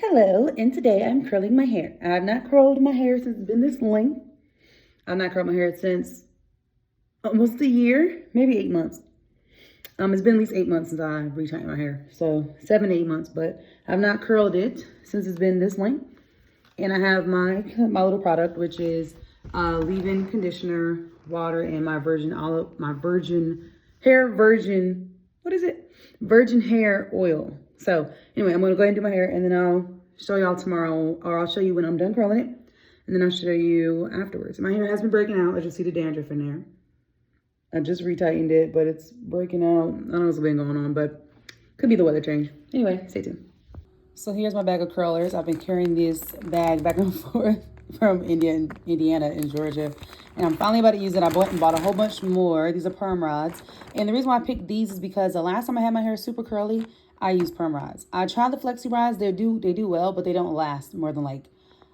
Hello, and today I'm curling my hair. I've not curled my hair since it's been this length. I've not curled my hair since almost a year, maybe 8 months. It's been at least 8 months since I retightened my hair. So 7 to 8 months, but I've not curled it since it's been this length. And I have my little product, which is leave-in conditioner, water, and my virgin hair oil. So anyway, I'm gonna go ahead and do my hair, and then I'll show y'all tomorrow, or I'll show you when I'm done curling it, and then I'll show you afterwards. My hair has been breaking out. As you see the dandruff in there. I just retightened it, but it's breaking out. I don't know what's been going on, but could be the weather change. Anyway, stay tuned. So here's my bag of curlers. I've been carrying this bag back and forth from Indiana and Georgia. And I'm finally about to use it. I went and bought a whole bunch more. These are perm rods. And the reason why I picked these is because the last time I had my hair super curly, I used perm rods. I tried the flexi rods. They do well, but they don't last more than like,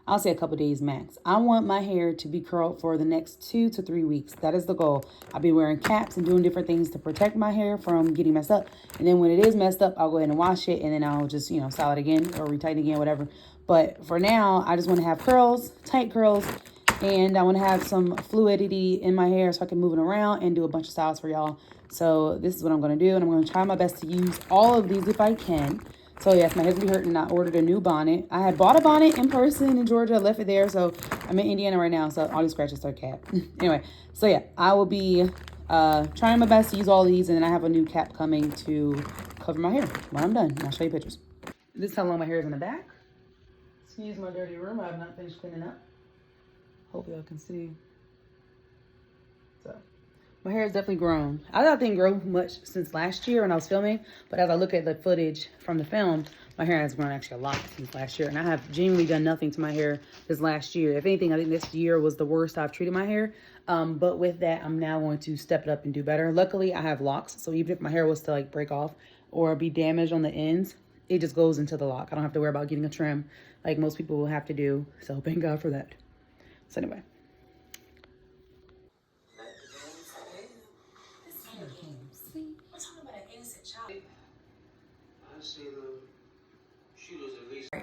I'll say a couple days max. I want my hair to be curled for the next 2 to 3 weeks. That is the goal. I'll be wearing caps and doing different things to protect my hair from getting messed up. And then when it is messed up, I'll go ahead and wash it, and then I'll just, style it again or retighten again, whatever. But for now, I just want to have curls, tight curls, and I want to have some fluidity in my hair so I can move it around and do a bunch of styles for y'all. So this is what I'm going to do, and I'm going to try my best to use all of these if I can. So yes, my head's gonna be hurting. I ordered a new bonnet. I had bought a bonnet in person in Georgia, left it there. So I'm in Indiana right now. So all these scratches are cap. Anyway, so yeah, I will be trying my best to use all these, and then I have a new cap coming to cover my hair when I'm done. And I'll show you pictures. This is how long my hair is in the back. Excuse my dirty room. I have not finished cleaning up. Hope y'all can see. So my hair has definitely grown. I thought it didn't grow much since last year when I was filming, but as I look at the footage from the film, my hair has grown actually a lot since last year. And I have genuinely done nothing to my hair this last year. If anything, I think this year was the worst I've treated my hair. But with that, I'm now going to step it up and do better. Luckily, I have locks, so even if my hair was to like break off or be damaged on the ends, it just goes into the lock. I don't have to worry about getting a trim like most people will have to do. So thank God for that. So anyway.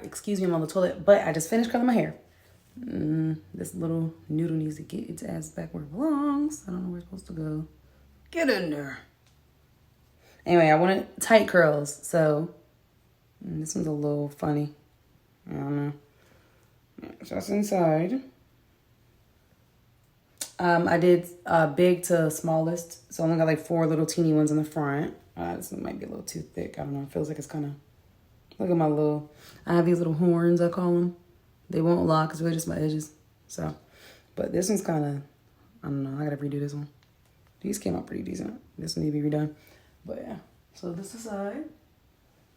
Excuse me, I'm on the toilet, but I just finished curling my hair. This little noodle needs to get its ass back where it belongs. I don't know where it's supposed to go. Get in there. Anyway, I wanted tight curls, so this one's a little funny. I don't know. So that's inside. I did big to smallest, so I only got like 4 little teeny ones in the front. This one might be a little too thick. I don't know. It feels like it's kind of... Look at my little... I have these little horns, I call them. They won't lock. It's really just my edges. So, but this one's kind of... I don't know. I got to redo this one. These came out pretty decent. This one need to be redone. But yeah. So this is side.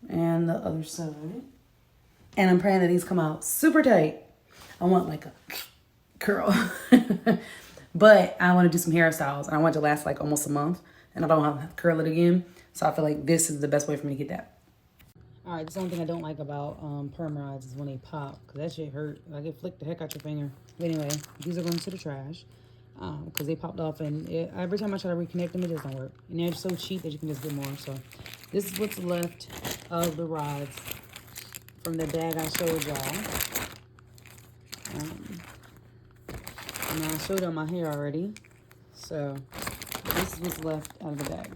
And the other side. And I'm praying that these come out super tight. I want like a curl. But I want to do some hairstyles. And I want it to last like almost a month. And I don't want to curl it again. So I feel like this is the best way for me to get that. All right, the only thing I don't like about perm rods is when they pop, because that shit hurt. Like, it flicked the heck out your finger. But anyway, these are going to the trash because they popped off, and every time I try to reconnect them, it just don't work. And they're so cheap that you can just get more. So this is what's left of the rods from the bag I showed y'all. And I showed y'all my hair already. So this is what's left out of the bag.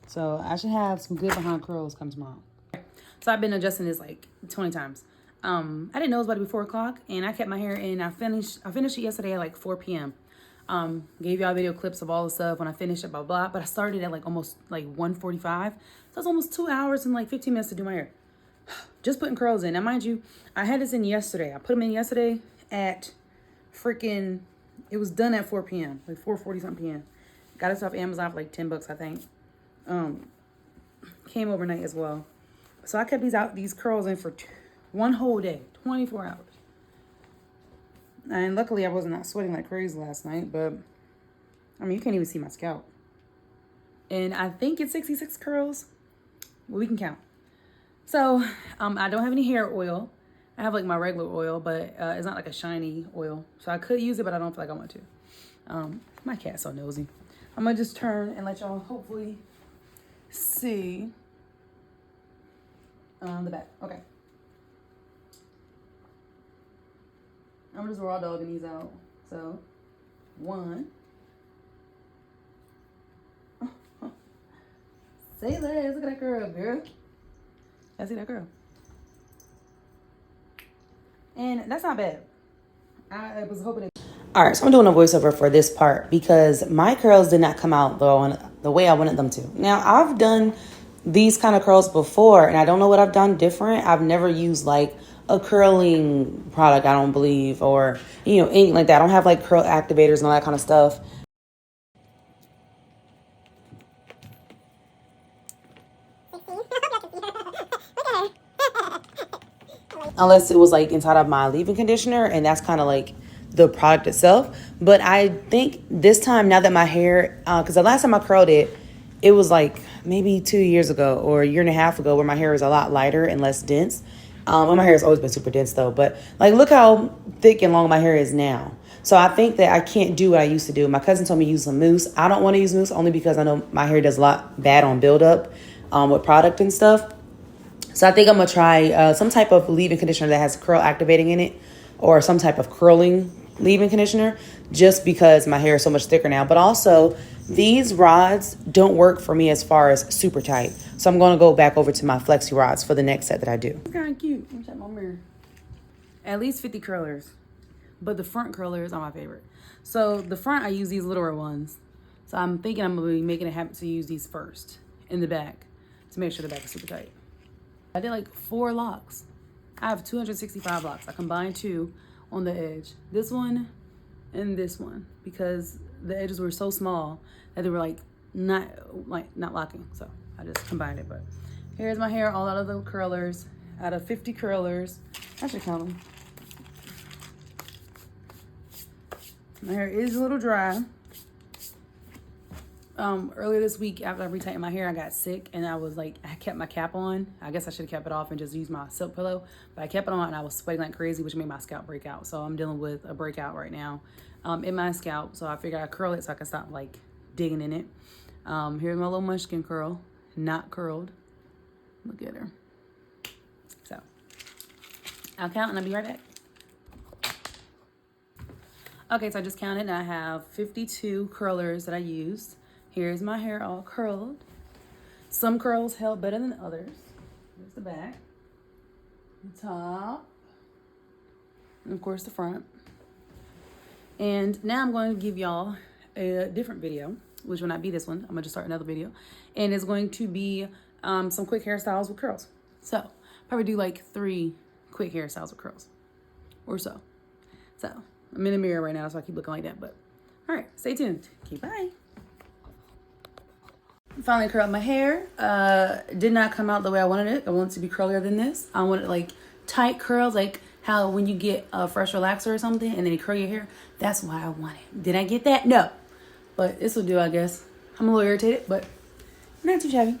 So I should have some good behind curls come tomorrow. So I've been adjusting this like 20 times. I didn't know it was about to be 4 o'clock, and I kept my hair in. I finished it yesterday at like 4 p.m. Gave y'all video clips of all the stuff when I finished it, blah, blah, but I started at like almost like 1:45. So it's almost 2 hours and like 15 minutes to do my hair. Just putting curls in. Now, mind you, I had this in yesterday. I put them in yesterday at freaking, it was done at 4 p.m., like 4:40 something p.m. Got this off Amazon for like $10, I think. Came overnight as well. So I kept these curls in for one whole day, 24 hours. And luckily I was not sweating like crazy last night, but I mean, you can't even see my scalp. And I think it's 66 curls. Well, we can count. So I don't have any hair oil. I have like my regular oil, but it's not like a shiny oil. So I could use it, but I don't feel like I want to. My cat's so nosy. I'm gonna just turn and let y'all hopefully see the back. Okay. I'm just raw dogging these out. So, 1. Say less. Look at that girl. I see that girl. And that's not bad. I was hoping it. All right, so I'm doing a voiceover for this part because my curls did not come out the way I wanted them to. Now, I've done these kind of curls before, and I don't know what I've done different. I've never used like a curling product, I don't believe, or, you know, anything like that. I don't have like curl activators and all that kind of stuff. Unless it was like inside of my leave-in conditioner, and that's kind of like the product itself. But I think this time, now that my hair, because the last time I curled it, it was like maybe 2 years ago or a year and a half ago, where my hair was a lot lighter and less dense. Well, my hair has always been super dense though, but like look how thick and long my hair is now. So I think that I can't do what I used to do. My cousin told me to use some mousse. I don't want to use mousse only because I know my hair does a lot bad on buildup with product and stuff. So I think I'm going to try some type of leave-in conditioner that has curl activating in it, or some type of curling leave-in conditioner, just because my hair is so much thicker now. But also, these rods don't work for me as far as super tight. So I'm going to go back over to my flexi rods for the next set that I do. It's kind of cute. Let me check my mirror. At least 50 curlers. But the front curlers are my favorite. So the front, I use these littler ones. So I'm thinking I'm going to be making a habit to use these first in the back to make sure the back is super tight. I did like 4 locks. I have 265 locks. I combined 2 on the edge. This one and this one, because the edges were so small that they were like not locking. So I just combined it. But here's my hair all out of the curlers. Out of 50 curlers. I should count them. My hair is a little dry. Earlier this week, after I retightened my hair, I got sick, and I was like, I kept my cap on. I guess I should have kept it off and just used my silk pillow, but I kept it on, and I was sweating like crazy, which made my scalp break out. So I'm dealing with a breakout right now in my scalp. So I figured I'd curl it so I can stop like digging in it. Here's my little munchkin curl, not curled. Look at her. So I'll count, and I'll be right back. Okay, so I just counted, and I have 52 curlers that I used. Here's my hair all curled. Some curls held better than others. Here's the back, the top, and of course the front. And now I'm going to give y'all a different video, which will not be this one. I'm going to just start another video. And it's going to be some quick hairstyles with curls. So probably do like 3 quick hairstyles with curls or so. So I'm in the mirror right now, so I keep looking like that. But all right, stay tuned. Okay, bye. Finally curled my hair. Did not come out the way I wanted it. I wanted it to be curlier than this. I wanted like tight curls, like how when you get a fresh relaxer or something and then you curl your hair. That's why I want it. Did I get that? No. But this will do, I guess. I'm a little irritated, but not too shabby.